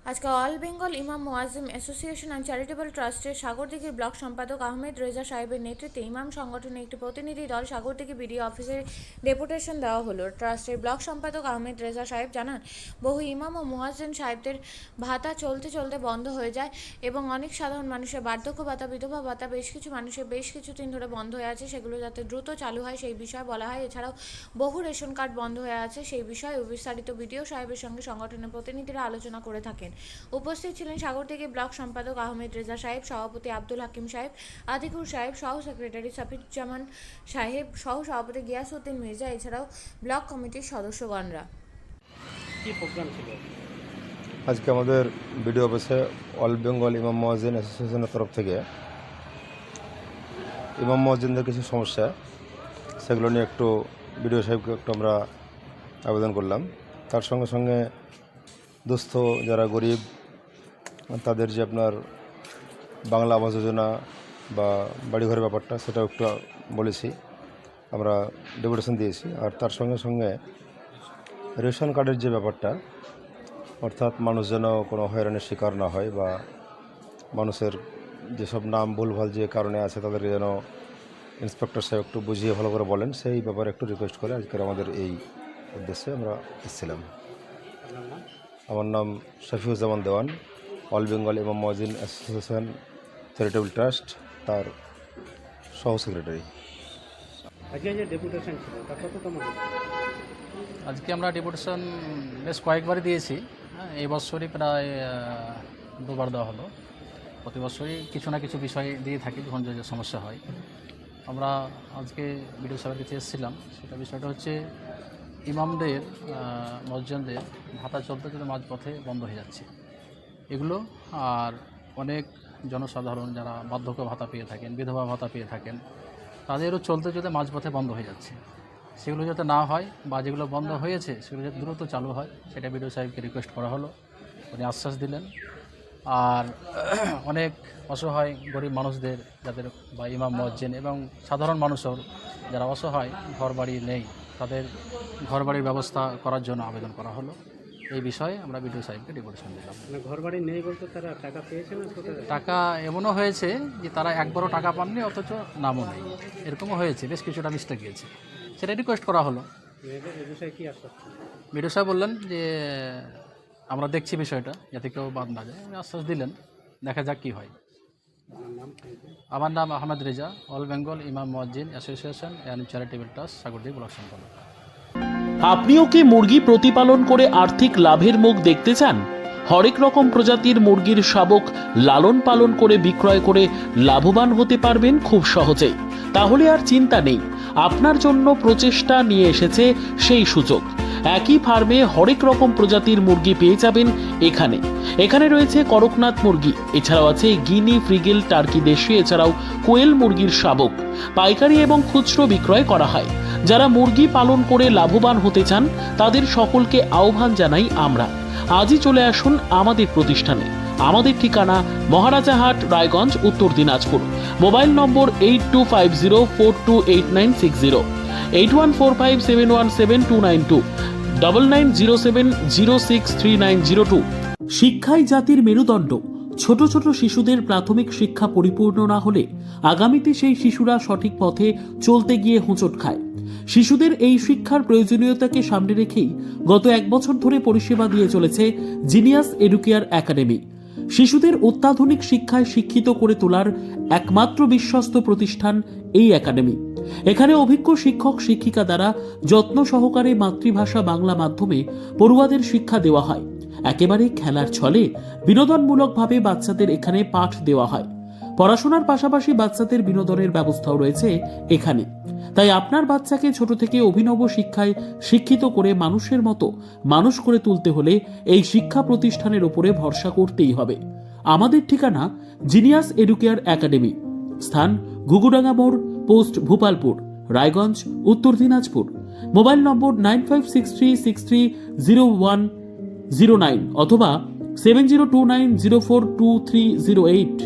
আজকে অল বেঙ্গল ইমাম মুয়াজ্জিম association and charitable ট্রাস্টের সাগরদিঘির ব্লক সম্পাদক আহমেদ রেজা সাহেবের নেতৃত্বে ইমাম সংগঠনের একটি প্রতিনিধি দল সাগরদিঘি বিডিও অফিসে ডেপুটেশন দেওয়া হলো। ট্রাস্টের ব্লক সম্পাদক আহমেদ রেজা সাহেব জানান, বহু ইমাম ও মুয়াজ্জিন সাহেবদের ভাতা চলতে চলতে বন্ধ হয়ে যায় এবং অনেক সাধারণ মানুষের বার্ধক্য ভাতা, বিধবা ভাতা বেশ কিছু মানুষের বেশ কিছুদিন ধরে বন্ধ হয়ে আছে, সেগুলো যাতে দ্রুত চালু হয় সেই বিষয়ে বলা হয়। এছাড়াও বহু রেশন কার্ড বন্ধ হয়ে আছে, সেই বিষয়ে বিস্তারিত বিডিও সাহেবের সঙ্গে সংগঠনের প্রতিনিধিরা আলোচনা করে থাকেন। উপস্থিত ছিলেন সাগরদিঘি ব্লক সম্পাদক আহমেদ রেজা সাহেব, সভাপতি আব্দুল হাকিম সাহেব, আতিকুর সাহেব, সহ সেক্রেটারি সাফিজ্জামান সাহেব, সহ সভাপতি গিয়াসউদ্দিন মির্জা, এছাড়াও ব্লক কমিটির সদস্যগণরা। আজকে আমাদের বিডিও অফিসে অল বেঙ্গল ইমাম মুয়াজ্জিন অ্যাসোসিয়েশনের তরফ থেকে ইমাম মুয়াজ্জিনদের কিছু সমস্যা, সেগুলো নিয়ে একটু বিডিও সাহেবকে একটু আমরা আবেদন করলাম। তার সঙ্গে সঙ্গে দুস্থ যারা গরিব তাদের যে আপনার বাংলা আবাস যোজনা বা বাড়িঘরের ব্যাপারটা সেটাও একটু বলেছি, আমরা ডেপুটেশন দিয়েছি। আর তার সঙ্গে সঙ্গে রেশন কার্ডের যে ব্যাপারটা, অর্থাৎ মানুষ যেন কোনো হয়রানির শিকার না হয় বা মানুষের যেসব নাম ভুলভাল যে কারণে আছে তাদের যেন ইন্সপেক্টর সাহেব একটু বুঝিয়ে ভালো করে বলেন, সেই ব্যাপারে একটু রিকোয়েস্ট করে আজকের আমাদের এই উদ্দেশ্যে আমরা এসেছিলাম। আমার নাম শফিউজ্জামান দেওয়ান, অল বেঙ্গল ইমাম মুয়াজ্জিন অ্যাসোসিয়েশন চ্যারিটেবল ট্রাস্ট, তার সহ সেক্রেটারি। আজকে আমরা ডেপুটেশন বেশ কয়েকবারই দিয়েছি। এই বছরই প্রায় দুবার দেওয়া হলো। প্রতি বছরই কিছু না কিছু বিষয় দিয়ে থাকি যখন যে সমস্যা হয়। আমরা আজকে বিডিও সাহেবের কাছে এসেছিলাম, সেটা বিষয়টা হচ্ছে ইমামদের মুয়াজ্জিনদের ভাতা চলতে চলতে মাঝপথে বন্ধ হয়ে যাচ্ছে এগুলো। আর অনেক জনসাধারণ যারা বার্ধক্য ভাতা পেয়ে থাকেন, বিধবা ভাতা পেয়ে থাকেন, তাদেরও চলতে চলতে মাঝপথে বন্ধ হয়ে যাচ্ছে। সেগুলো যাতে না হয় বা যেগুলো বন্ধ হয়েছে সেগুলো যাতে দ্রুত চালু হয়, সেটা বিডিও সাহেবকে রিকোয়েস্ট করা হলো। উনি আশ্বাস দিলেন। আর অনেক অসহায় গরিব মানুষদের যাদের বা ইমাম মুয়াজ্জিন এবং সাধারণ মানুষও যারা অসহায়, ঘর বাড়ি নেই, তাদের ঘর বাড়ির ব্যবস্থা করার জন্য আবেদন করা হলো। এই বিষয়ে আমরা বিডিও সাহেবকে ডেপুটেশন দিলাম। ঘর বাড়ি নেই বলতে তারা টাকা পেয়েছে না? টাকা এমনও হয়েছে যে তারা একবারও টাকা পাননি, অথচ নামও নেই, এরকমও হয়েছে, বেশ কিছুটা মিস্টেক গিয়েছে, সেটা রিকোয়েস্ট করা হলো। বিডিও সাহেব বললেন যে আমরা দেখছি বিষয়টা যাতে কেউ বাদ না যায়, আশ্বাস দিলেন, দেখা যাক কী হয়। আমার নাম আহমেদ রেজা, অল বেঙ্গল ইমাম মুয়াজ্জিন association and charitable trust, Sagardighi block সম্পাদক। আপনিও কি মুরগি প্রতিপালন করে আর্থিক লাভের মুখ দেখতে চান? হরেক রকম প্রজাতির মুরগির শাবক লালন পালন করে বিক্রয় করে লাভবান হতে পারবেন খুব সহজেই। তাহলে আর চিন্তা নেই, আপনার জন্য প্রচেষ্টা নিয়ে এসেছে সেই সুযোগ। একই ফার্মে হরেক রকম প্রজাতির মুরগি পেয়ে যাবেন এখানে রয়েছে করকনাথ মুরগি, এছাড়াও আছে গিনি, ফ্রিগেল, টার্কি দেশি, এছাড়াও কোয়েল মুরগির শাবক পাইকারি এবং খুচরো বিক্রয় করা হয়। যারা মুরগি পালন করে লাভবান হতে চান তাদের সকলকে আহ্বান জানাই আমরা। আজই চলে আসুন আমাদের প্রতিষ্ঠানে। আমাদের ঠিকানা মহারাজাহাট, রায়গঞ্জ, উত্তর দিনাজপুর। মোবাইল নম্বর 8250428960, 8145717292, 9907063902। শিক্ষাই জাতির মেরুদণ্ড। ছোট ছোট শিশুদের প্রাথমিক শিক্ষা পরিপূর্ণ না হলে আগামীতে সেই শিশুরা সঠিক পথে চলতে গিয়ে হোঁচট খায়। শিশুদের এই শিক্ষার প্রয়োজনীয়তাকে সামনে রেখেই গত 1 বছর ধরে পরিষেবা দিয়ে চলেছে জিনিয়াস এডুকেয়ার একাডেমি। শিশুদের অত্যাধুনিক শিক্ষায় শিক্ষিত করে তোলার একমাত্র বিশ্বস্ত প্রতিষ্ঠান এই একাডেমি। এখানে অভিজ্ঞ শিক্ষক শিক্ষিকা দ্বারা যত্ন সহকারে মাতৃভাষা বাংলা মাধ্যমে পড়ুয়াদের শিক্ষা দেওয়া হয়। একেবারে খেলার ছলে বিনোদনমূলকভাবে বাচ্চাদের এখানে পাঠ দেওয়া হয়। পড়াশোনার পাশাপাশি বাচ্চাদের বিনোদনের ব্যবস্থাও রয়েছে এখানে। তাই আপনার বাচ্চাকে ছোট থেকে অভিনব শিক্ষায় শিক্ষিত করে মানুষের মতো মানুষ করে তুলতে হলে এই শিক্ষা প্রতিষ্ঠানের উপরে ভরসা করতেই হবে। আমাদের ঠিকানা জিনিয়াস এডুকেয়ার একাডেমি, স্থান ঘুঘুডাঙ্গা মোড়, পোস্ট ভূপালপুর, রায়গঞ্জ, উত্তর দিনাজপুর। মোবাইল নম্বর 9563630109 অথবা 7029042308।